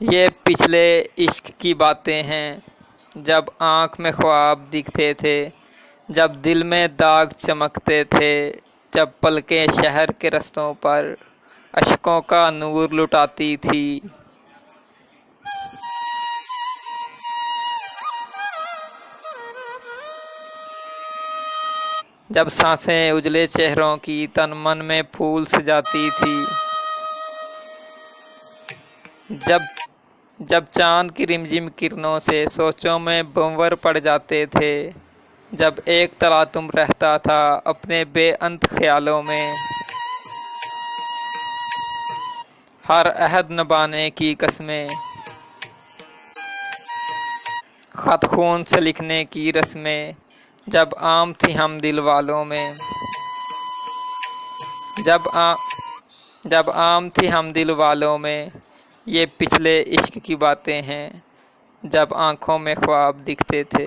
ये पिछले इश्क की बातें हैं, जब आँख में ख्वाब दिखते थे, जब दिल में दाग चमकते थे, जब पलकें शहर के रस्तों पर अश्कों का नूर लुटाती थी। जब सांसें उजले चेहरों की तन मन में फूल सजाती थी। जब जब चांद की रिमझिम किरणों से सोचों में भंवर पड़ जाते थे। जब एक तला तुम रहता था अपने बेअंत ख्यालों में। हर अहद निभाने की कसमें, खत खून से लिखने की रस्में जब आम थी हम दिल वालों में। जब आ, जब आम थी हम दिल वालों में। ये पिछले इश्क की बातें हैं, जब आंखों में ख्वाब दिखते थे।